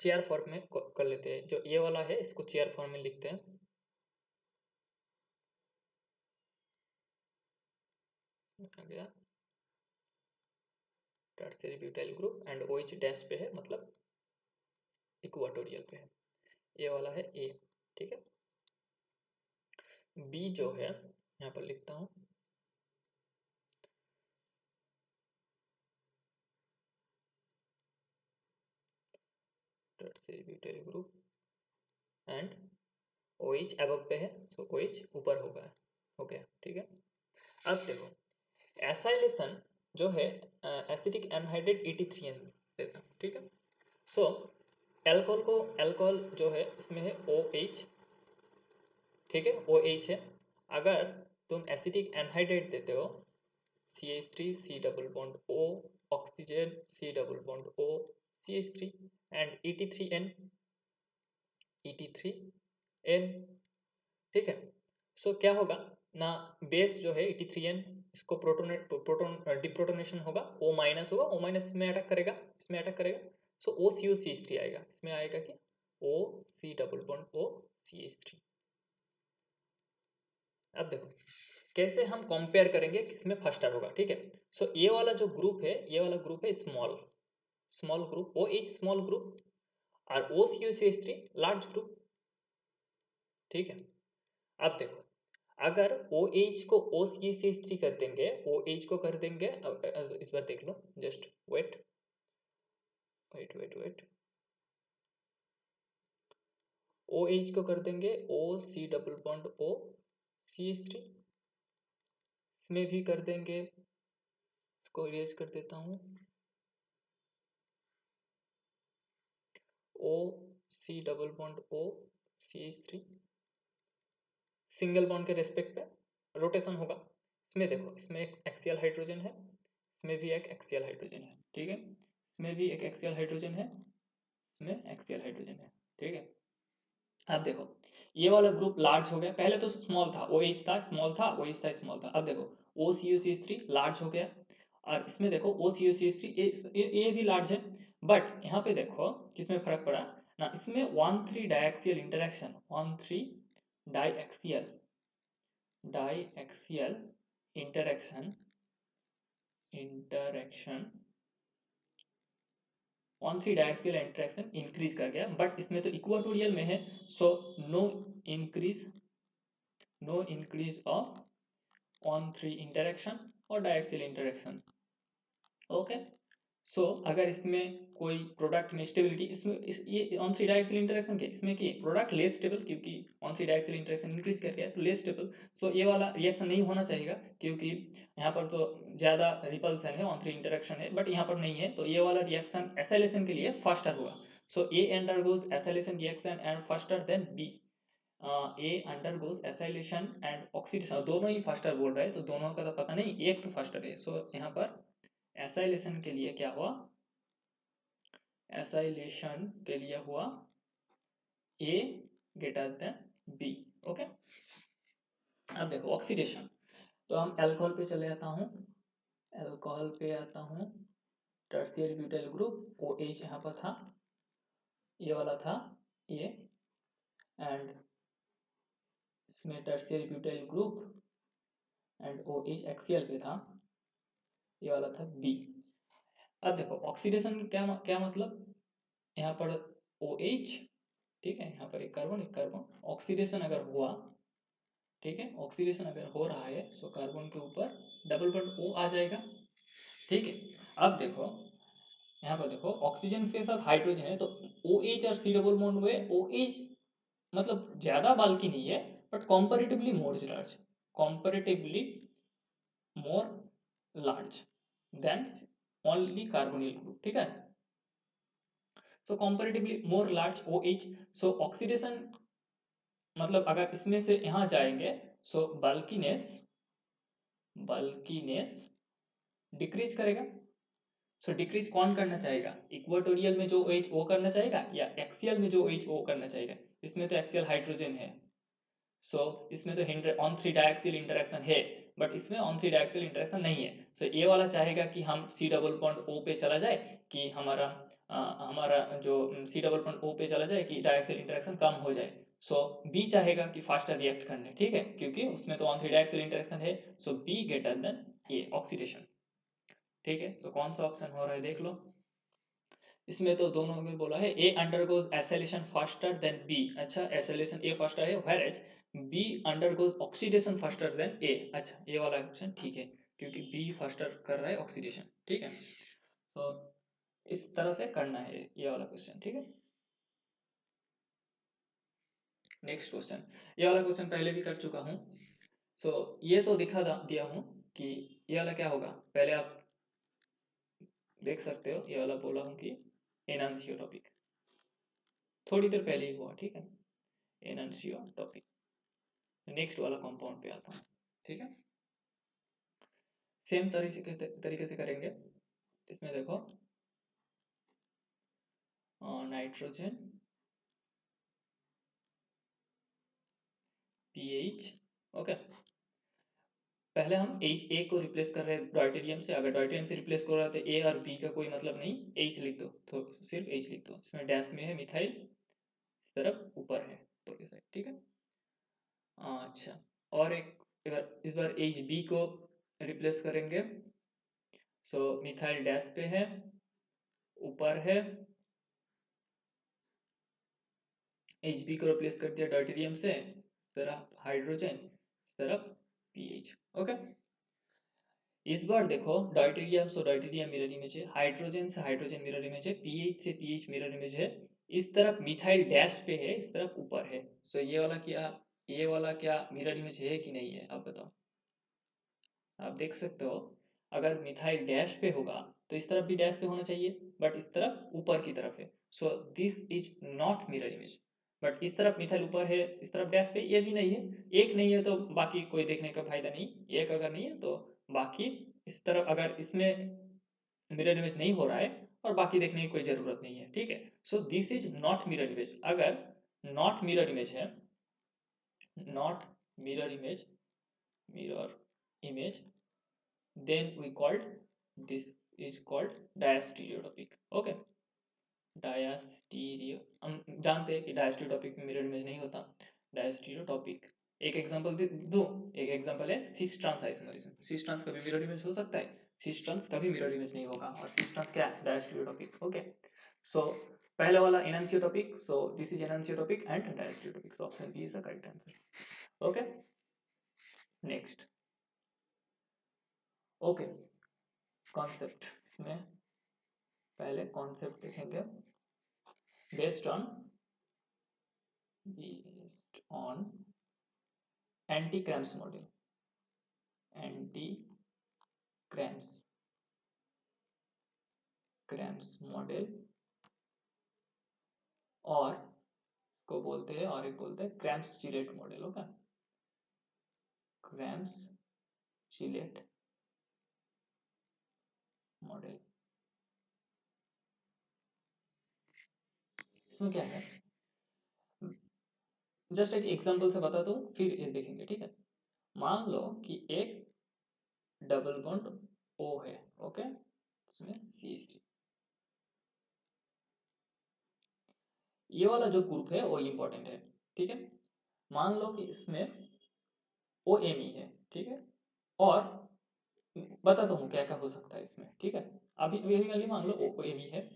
चेयर फॉर्म में कर लेते हैं, जो ये वाला है इसको चेयर फॉर्म में लिखते हैं, आ गया tertiary butyl group and OH dash पे है, मतलब इक्वाटोरियल पे है, ये वाला है ए, ठीक है। बी जो है यहाँ पर लिखता हूँ, tertiary butyl group and OH above पे है, तो OH ऊपर होगा, हो गया, ठीक है। अब देखो एसाइलेशन जो है एसिडिक एनहाइड्रेट Et3N देता हूँ, ठीक है। सो एल्कोहल जो है इसमें है OH, ठीक है, OH है। अगर तुम एसिडिक एनहाइड्रेट देते हो CH3 C double bond O, oxygen C double bond O, CH3 and ET3N ठीक है। सो क्या होगा ना, बेस जो है ET3N इसको प्रोटोन डिप्रोटोनेशन होगा, O माइनस होगा, O माइनस इसमें अटैक करेगा, इसमें अटैक करेगा। सो OCO CH3 आएगा, इसमें आएगा कि OC डबल बॉन्ड OCH3। अब देखो कैसे हम कंपेयर करेंगे किसमें फास्टर होगा, ठीक है। सो ये वाला जो ग्रुप है, ये वाला ग्रुप है small small group, OH small group और OCO CH3 लार्ज ग्रुप, ठीक है। अब देखो अगर OH को OCH3 कर देंगे, OH को कर देंगे, इस बार देख लो, just wait wait wait wait, OH को कर देंगे OC डबल बॉन्ड OCH3, इसमें भी कर देंगे, इसको इरेज कर देता हूँ, OC double bond OCH3, single bond के रेस्पेक्ट पे रोटेशन होगा। इसमें देखो, इसमें एक एक्सियल हाइड्रोजन है, इसमें भी एक एक्सियल हाइड्रोजन है, ठीक है। इसमें भी एक एक्सियल हाइड्रोजन है, इसमें एक्सियल हाइड्रोजन है, ठीक है। अब देखो ये वाला ग्रुप लार्ज हो गया, पहले तो स्मॉल था, OH था स्मॉल था, OH था स्मॉल था। अब देखो OCO CH3 लार्ज हो गया, और इसमें देखो OCO CH3 ये भी लार्ज है, बट यहाँ पे देखो किसमें फर्क पड़ा ना, इसमें 1,3 diaxial interaction, 1,3 diaxial interaction interaction 1,3 diaxial interaction increase कर गया, बट इसमें तो इक्वाटोरियल में है, so no increase of 1,3 interaction और डायएक्सियल इंटरेक्शन, ओके। सो अगर इसमें कोई प्रोडक्ट में स्टेबिलिटी, इसमें ये ऑन थ्री डायएक्सियल इंटरेक्शन के इसमें कि प्रोडक्ट लेस स्टेबल, क्योंकि ऑन थ्री डायएक्सियल इंटरेक्शन इंक्रीज कर गया तो लेस स्टेबल। सो ये वाला रिएक्शन नहीं होना चाहिए, क्योंकि यहाँ पर तो ज़्यादा रिपल्सन है, ऑन थ्री इंटरेक्शन है, बट यहाँ पर नहीं है, तो ये वाला रिएक्शन एसाइलेशन के लिए फास्टर हुआ। So A undergoes acylation reaction and faster than B, A undergoes acylation and oxidation, दोनों ही फास्टर बोल रहे हैं, तो दोनों का तो पता नहीं, एक तो फास्टर है। सो यहाँ पर एसाइलेशन के लिए क्या हुआ, एसाइलेशन के लिए हुआ A greater than B, okay. अब देखो ऑक्सीडेशन, तो हम अल्कोहल पे चले जाता हूँ, अल्कोहल पे आता हूँ, टर्शियरी ब्यूटाइल ग्रुप OH यहाँ पर था, ये वाला था ये, एंड इसमें tertiary butyl group and OH axial पे था, ये वाला था B। अब देखो ऑक्सीडेशन क्या मतलब, यहाँ पर OH, ठीक है, यहाँ पर एक कार्बन ऑक्सीडेशन अगर हुआ, ठीक है, ऑक्सीडेशन अगर हो रहा है तो कार्बन के ऊपर डबल बॉन्ड O आ जाएगा, ठीक है। अब देखो यहाँ पर देखो ऑक्सीजन के साथ हाइड्रोजन है, तो OH और C डबल बॉन्ड हुए, OH मतलब ज्यादा बाल्की नहीं है, but comparatively more large, comparatively more large than only carbonyl group, ठीक है। So comparatively more large OH, so oxidation मतलब अगर इसमें से यहाँ जाएंगे, सो बल्कीनेस डिक्रीज करेगा। सो डिक्रीज कौन करना चाहेगा, इक्वाटोरियल में जो OH वो करना चाहेगा या एक्सियल में जो OH वो करना चाहेगा, इसमें तो एक्सियल हाइड्रोजन है, सो इसमें तो ऑन थ्री डायएक्सियल इंटरेक्शन है, बट इसमें ऑन थ्री डायएक्सियल इंटरेक्शन नहीं है। सो ये वाला चाहेगा कि हम C डबल बॉन्ड O पे चला जाए, कि हमारा जो C डबल बॉन्ड O पे चला जाए, कि डायएक्सियल इंटरेक्शन कम हो जाए। सो B चाहेगा कि फास्टर रिएक्ट करने, ठीक है, क्योंकि उसमें तो ऑन थ्री डायएक्सियल इंटरेक्शन है। सो B greater than A oxidation, ठीक है। तो कौन सा ऑप्शन हो रहा है देख लो, इसमें तो दोनों में बोला है A undergoes acylation faster than B, अच्छा एसाइलेशन A फास्टर है, whereas B undergoes oxidation faster than A, अच्छा ये वाला ऑप्शन ठीक है, क्योंकि B फास्टर कर रहा है ऑक्सीडेशन, ठीक है। तो इस तरह से करना है ये वाला क्वेश्चन, ठीक है। नेक्स्ट क्वेश्चन, ये वाला क्वेश्चन पहले भी कर चुका हूँ, सो ये तो दिखा दिया हूँ कि ये वाला क्या होगा, पहले आप देख सकते हो, ये वाला बोला हूँ कि एनंसियो टॉपिक थोड़ी देर पहले ही हुआ, ठीक है, एनंसियो टॉपिक। नेक्स्ट वाला कंपाउंड पे आता हूँ, ठीक है। सेम तरीके से करेंगे, इसमें देखो नाइट्रोजन पीएच। ओके, पहले हम एच ए को रिप्लेस कर रहे हैं ड्यूटेरियम से। अगर ड्यूटेरियम से रिप्लेस कर रहा है तो ए और बी का कोई मतलब नहीं, एच लिख दो, तो सिर्फ एच लिख दो। इसमें डैश में है मिथाइल, इस तरफ ऊपर है ऊपर की साइड, ठीक है। अच्छा, और एक इस बार एच बी को रिप्लेस करेंगे। सो मिथाइल डैश पे है, ऊपर है, एच बी को रिप्लेस कर दिया ड्यूटेरियम से, इस तरफ हाइड्रोजन, इस तरफ पीएच। ओके, इस बार देखो ड्यूटेरियम से ड्यूटेरियम मिरर इमेज है, हाइड्रोजन से हाइड्रोजन मिरर इमेज है, पीएच से पीएच मिरर इमेज है। इस तरफ मिथाइल डैश पे है, इस तरफ ऊपर है। सो ये वाला क्या मिरर इमेज है कि नहीं है, आप बताओ। आप देख सकते हो, अगर मिथाइल डैश पे होगा तो इस तरफ भी डैश पे होना चाहिए, बट इस तरफ ऊपर की तरफ है। So this is not mirror image. But इस तरफ मिथाइल ऊपर है, इस तरफ डैश पे, ये भी नहीं है। एक नहीं है तो बाकी कोई देखने का फायदा नहीं, एक अगर नहीं है तो बाकी इस तरफ, अगर इसमें मिरर इमेज नहीं हो रहा है और बाकी देखने की कोई जरूरत नहीं है, ठीक है। So this is not mirror image. अगर नॉट मिरर इमेज है, not mirror image, then we called, this is called diastereotopic। Okay, diastereo, हम जानते हैं कि डायास्टीरियोटॉपिक में मिरर इमेज नहीं होता। डायास्टीरियोटॉपिक, एक एग्जांपल दो। एक एग्जांपल है cis trans isomerism. Cis trans का भी मिरर इमेज हो सकता है, सिस ट्रांस का भी मिरर इमेज नहीं होगा, और सिस ट्रांस क्या है, डायास्टीरियोटॉपिक। ओके, सो पहले वाला enantiotopic, so this is enantiotopic and diastereotopic, so option B is the correct answer. Okay, next. Okay, concept, इसमें पहले कॉन्सेप्ट देखेंगे। Based on anti Cram's model, anti Cram's model, और को बोलते हैं, और एक बोलते हैं Cram's chelate model. Okay, Cram's chelate model. इसमें क्या है, जस्ट एक एग्जांपल से बता दो, फिर ये देखेंगे, ठीक है। मान लो कि एक डबल बॉन्ड O है, ओके, इसमें CH3। ये वाला जो ग्रुप है वो इंपॉर्टेंट है, ठीक है। मान लो कि इसमें OMe है, ठीक है, और बताता हूँ क्या क्या हो सकता है इसमें, ठीक है। अभी बेसिकली मान लो OMe है,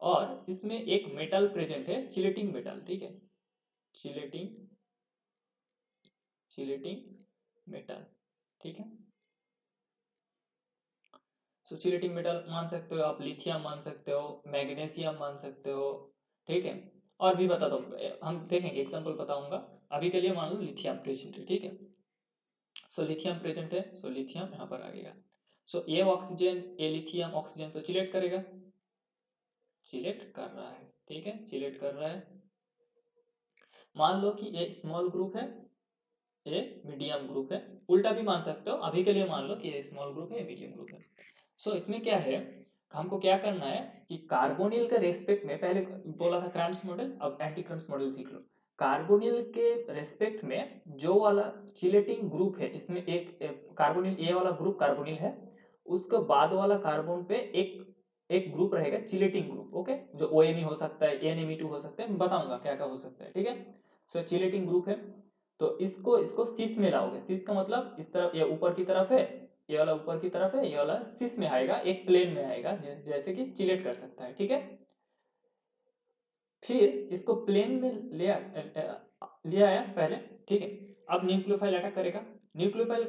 और इसमें एक मेटल प्रेजेंट है, चिलेटिंग मेटल, ठीक है, चिलेटिंग मेटल, ठीक है। सो चिलेटिंग मेटल मान सकते हो आप, लिथियम मान सकते हो, मैग्नीशियम मान सकते हो, ठीक है। और भी बताता हूँ, हम देखेंगे, एग्जांपल बताऊंगा। अभी के लिए मान लो लिथियम प्रेजेंट है, ठीक है। सो लिथियम प्रेजेंट है, सो लिथियम यहाँ पर आ गया। सो ये ऑक्सीजन, ये लिथियम ऑक्सीजन तो चिलेट करेगा, चिलेट कर रहा है, ठीक है, चिलेट कर रहा है। मान लो कि ये स्मॉल ग्रुप है, ये मीडियम ग्रुप है, उल्टा भी मान सकते हो। अभी के लिए मान लो कि ये स्मॉल ग्रुप है, मीडियम ग्रुप है। सो इसमें क्या है, हमको क्या करना है कि कार्बोनिल के रेस्पेक्ट में, पहले बोला था क्रैम्स मॉडल, अब एंटी क्रैम्स मॉडल सीख लो। कार्बोनिल के रेस्पेक्ट में जो वाला चिलेटिंग ग्रुप है, इसमें एक कार्बोनिल, ए वाला ग्रुप कार्बोनिल है, उसके बाद वाला कार्बन पे एक एक ग्रुप रहेगा चिलेटिंग ग्रुप, ओके, जो OMe हो सकता है, NMe2 हो सकता है, मैं बताऊंगा क्या क्या हो सकता है, ठीक है। सो चिलेटिंग ग्रुप है, तो इसको इसको सिस में लाओगे। सिस का मतलब इस तरफ, ये ऊपर की तरफ है, ये वाला ऊपर की तरफ है, ये वाला सिस में आएगा, एक प्लेन में आएगा, जैसे कि चिलेट कर सकता है, ठीक है। फिर इसको प्लेन में ले आया पहले, ठीक है। अब न्यूक्लियोफाइल अटैक करेगा। न्यूक्लियोफाइल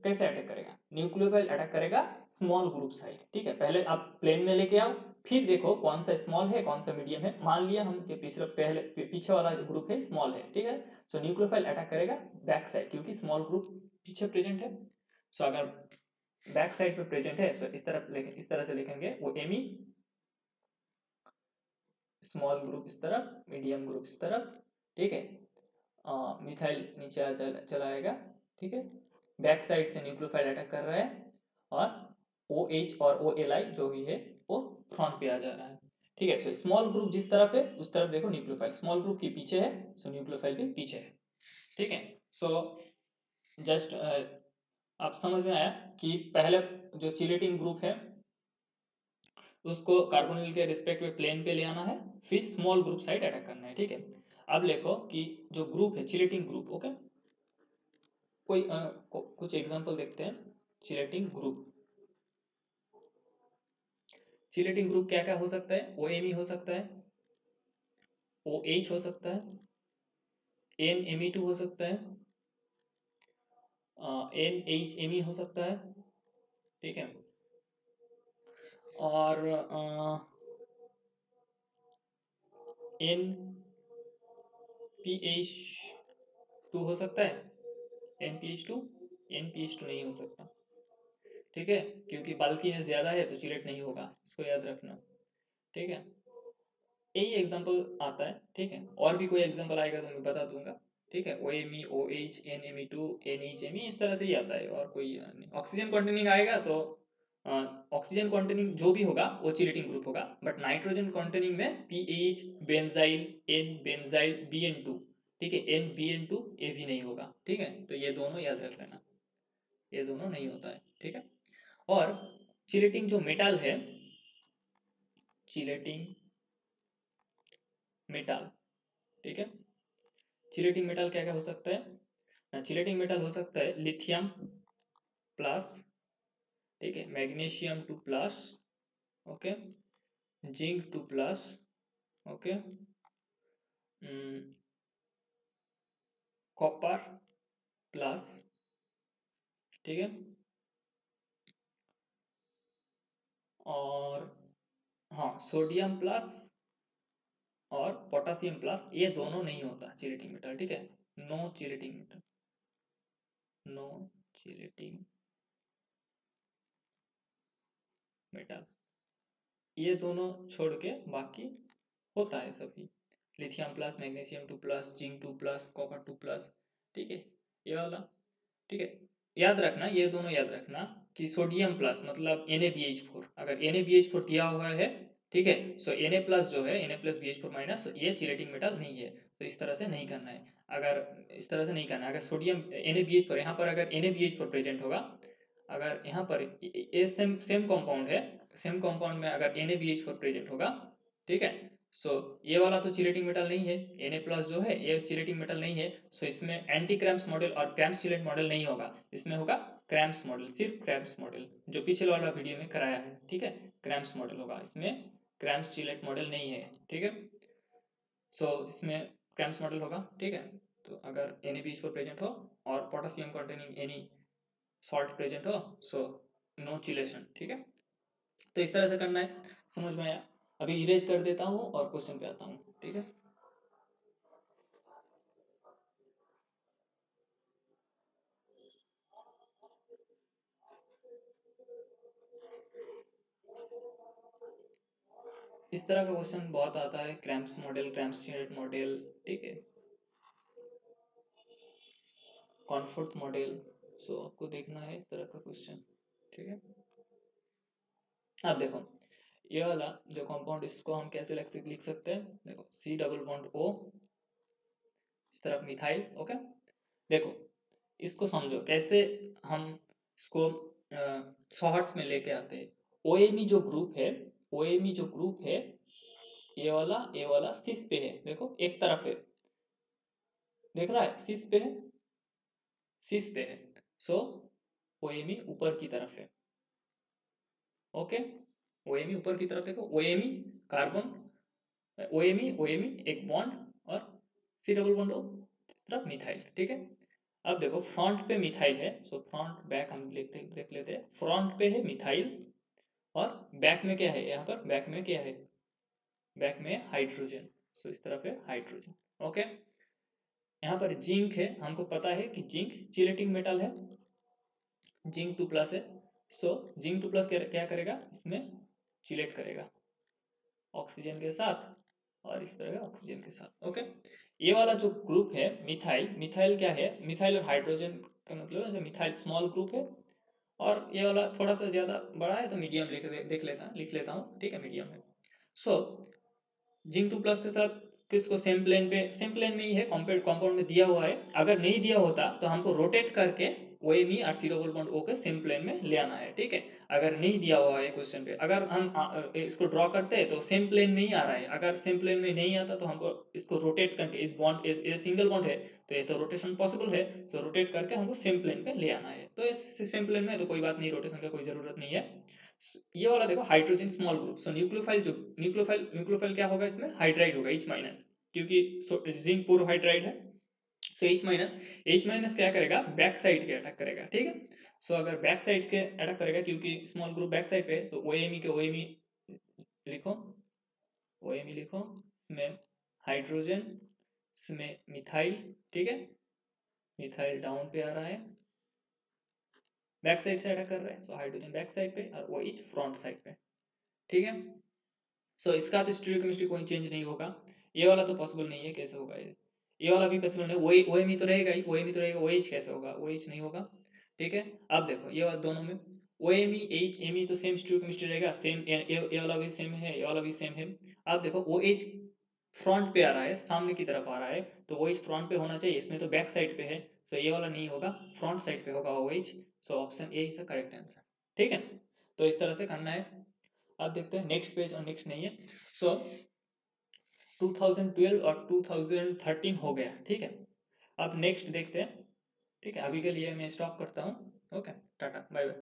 कैसे अटैक करेगा, न्यूक्लियोफाइल अटैक करेगा स्मॉल ग्रुप साइड, ठीक है। पहले आप प्लेन में लेके आओ, फिर देखो कौन सा स्मॉल है कौन सा मीडियम है। मान लिया हम कि पीछे वाला ग्रुप है स्मॉल है, ठीक है। सो न्यूक्लियोफाइल अटैक करेगा बैक साइड, क्योंकि स्मॉल ग्रुप पीछे प्रेजेंट है। सो अगर बैक साइड पे प्रेजेंट है, सो इस तरह से लिखेंगे, वो एमी, स्मॉल ग्रुप इस तरफ, मीडियम ग्रुप इस तरफ, ठीक है। मिथाइल नीचे चला आएगा, ठीक है। बैक साइड से न्यूक्लियोफाइल अटैक कर रहा है, और OH और OLI जो भी है वो फ्रंट पे आ जा रहा है, ठीक है। सो स्मॉल ग्रुप जिस तरफ है उस तरफ देखो न्यूक्लियोफाइल, स्मॉल ग्रुप के पीछे है सो न्यूक्लियोफाइल भी पीछे है। ठीक है। सो जस्ट आप समझ में आया कि पहले जो चिलेटिन ग्रुप है उसको कार्बोनिल के रिस्पेक्ट में प्लेन पे ले आना है, फिर स्मॉल ग्रुप साइड अटैक करना है। ठीक है। अब देखो कि जो ग्रुप है चिलेटिन ग्रुप, ओके, कोई कुछ एग्जांपल देखते हैं। चिलेटिन ग्रुप, चिलेटिन ग्रुप क्या क्या हो सकता है? OMe हो सकता है, OH हो सकता है, NMe2 हो सकता है, NHMe हो सकता है। ठीक है। और NPH2 हो सकता है, NPH2, NPH2 नहीं हो सकता। ठीक है, क्योंकि बाल्कीनेस ज़्यादा है तो चिलेट नहीं होगा, इसको याद रखना। ठीक है, यही एग्जांपल आता है। ठीक है, और भी कोई एग्जांपल आएगा तो मैं बता दूंगा। ठीक है, OMe, OH, NMe2, NHMe इस तरह से ही आता है, और कोई नहीं। ऑक्सीजन कंटेनिंग आएगा तो ऑक्सीजन कंटेनिंग जो भी होगा वो चिलेटिन ग्रुप होगा, बट नाइट्रोजन कंटेनिंग में PH, benzyl, N benzyl, BN2। ठीक है, NBN2 ये भी नहीं होगा। ठीक है, तो ये दोनों याद रख लेना, ये दोनों नहीं होता है। ठीक है। और चिलेटिन जो मेटल है, चिलेटिन मेटल, ठीक है, चिलेटिन मेटल क्या क्या हो सकता है? चिलेटिन मेटल हो सकता है लिथियम प्लस, ठीक है, magnesium 2 plus, okay, zinc 2 plus, okay, copper plus, ठीक है, और हाँ सोडियम प्लस और पोटासियम प्लस, ये दोनों नहीं होता चिलेटिन मेटल। ठीक है, नो चिलेटिन मेटल, नो चिलेटिन मेटल, ये दोनों छोड़ के बाकी होता है सभी। Lithium plus, magnesium 2 plus, zinc 2 plus, copper 2 plus. ठीक है, ये वाला। ठीक है, याद रखना, ये दोनों याद रखना कि सोडियम प्लस मतलब Na BH4, अगर Na BH4 दिया हुआ है, ठीक है, सो Na प्लस जो है Na प्लस BH4 माइनस, ये चिलेटिन मेटल नहीं है। तो इस तरह से नहीं करना है, अगर इस तरह से नहीं करना है। अगर सोडियम Na BH4 यहाँ पर अगर Na BH4 प्रेजेंट होगा, अगर यहाँ पर ये सेम सेम कंपाउंड है, सेम कंपाउंड में अगर Na BH4 प्रेजेंट होगा, ठीक है, सो ये वाला तो चिलेटिन मेटल नहीं है, Na प्लस जो है ये चिलेटिन मेटल नहीं है। सो इसमें एंटी क्रैम्स मॉडल और क्रैम्स चिलेट मॉडल नहीं होगा, इसमें होगा क्रैम्स मॉडल, सिर्फ क्रैम्स मॉडल जो पिछले वाला वीडियो में कराया है। ठीक है, क्रैम्स मॉडल होगा, इसमें क्रैम्स चिलेट मॉडल नहीं है। ठीक है, सो इसमें क्रैम्स मॉडल होगा। ठीक है, तो अगर Na BH4 प्रेजेंट हो और potassium containing any salt present हो, सो नो चिलेशन। ठीक है, तो इस तरह से करना है। समझ में आया? अभी इरेज कर देता हूँ और क्वेश्चन पे आता हूँ। ठीक है, इस तरह का क्वेश्चन बहुत आता है, cramps model, cramps chelate model, ठीक है, कॉन्फोर्थ मॉडल। सो आपको देखना है इस तरह का क्वेश्चन। ठीक है, अब देखो ये वाला जो कंपाउंड, इसको हम कैसे लिख सकते हैं? देखो C डबल बॉन्ड O, इस तरफ मिथाइल, ओके। देखो इसको समझो कैसे हम इसको शॉर्ट्स में लेके आते हैं। OMe जो ग्रुप है, OMe जो ग्रुप है, ये वाला सिस पे है, देखो एक तरफ है, देख रहा है, सिस पे है, सिस पे है। सो OMe ऊपर की तरफ है, ओके। OMe ऊपर की तरफ, देखो OMe कार्बन, OMe एक बॉन्ड, और C डबल बॉन्ड O तरफ मिथाइल। ठीक है, अब देखो फ्रंट पे मिथाइल है, सो फ्रंट बैक हम देख लेते हैं। फ्रंट पे है मिथाइल और बैक में क्या है? यहाँ पर बैक में क्या है? बैक में हाइड्रोजन, सो इस तरफ है हाइड्रोजन, ओके। यहाँ पर जिंक है, हमको पता है कि जिंक चिलेटिन मेटल है, जिंक 2 प्लस है। सो जिंक 2 प्लस क्या करेगा? इसमें चिलेट करेगा ऑक्सीजन के साथ, और इस तरह का ऑक्सीजन के साथ, ओके। ये वाला जो ग्रुप है मिथाइल, मिथाइल क्या है? मिथाइल और हाइड्रोजन का मतलब है, जो मिथाइल स्मॉल ग्रुप है, और ये वाला थोड़ा सा ज़्यादा बड़ा है तो मीडियम लिख लेता हूँ। ठीक है, मीडियम है। सो जिंक 2 प्लस के साथ किसको सेम प्लेन में ही है, कंपाउंड में दिया हुआ है। अगर नहीं दिया होता तो हमको रोटेट करके ओ एम ई और सी डबल बॉन्ड ओ के सेम प्लेन में ले आना है, ठीक है। अगर नहीं दिया हुआ है क्वेश्चन पे, अगर हम इसको ड्रॉ करते हैं तो सेम प्लेन में ही आ रहा है। अगर सेम प्लेन में नहीं आता तो हमको इसको रोटेट करके, इस बॉन्ड ये सिंगल बॉन्ड है तो ये तो रोटेशन पॉसिबल है, तो रोटेट करके हमको सेम प्लेन पे ले आना है। तो इस सेम प्लेन में है तो कोई बात नहीं, रोटेशन का कोई जरूरत नहीं है। ये वाला देखो हाइड्रोजन स्मॉल ग्रुप, सो न्यूक्लियोफाइल जो न्यूक्लियोफाइल क्या होगा इसमें, हाइड्राइड होगा H माइनस, क्योंकि जिंक पूरा हाइड्राइड है। सो H माइनस क्या करेगा, बैक साइड के अटैक करेगा, ठीक है। सो अगर बैक साइड के अटैक करेगा, क्योंकि स्मॉल ग्रुप बैक साइड पे है, तो OMe के OMe लिखो, OMe लिखो, इसमें हाइड्रोजन, इसमें मिथाइल, ठीक है। मिथाइल डाउन पे आ रहा है, बैक साइड से अटैक कर रहा है, सो हाइड्रोजन बैक साइड पे और OH फ्रंट साइड पे, ठीक है। सो इसका तो स्टीरियोकेमिस्ट्री कोई चेंज नहीं होगा। ये वाला तो पॉसिबल नहीं है, कैसे होगा ये वाला भी पॉसिबल नहीं। OMe तो रहेगा ही, OMe तो रहेगा, OH कैसे होगा, OH नहीं होगा, ठीक है। अब देखो ये वाला दोनों में OMe H Me तो सेम स्टीरियोकेमिस्ट्री रहेगा, सेम ये वाला भी सेम है, ये वाला भी सेम है। अब देखो OH फ्रंट पे आ रहा है, सामने की तरफ आ रहा है, तो OH फ्रंट पे होना चाहिए, इसमें तो बैक साइड पे है, तो ये वाला नहीं होगा, फ्रंट साइड पे होगा OH। So option A is the correct answer, ठीक है। तो इस तरह से करना है। अब देखते हैं नेक्स्ट पेज, और नेक्स्ट नहीं है। सो 2012 और 2013 हो गया, ठीक है। अब नेक्स्ट देखते हैं, ठीक है। अभी के लिए मैं स्टॉप करता हूँ। Okay, tata bye bye.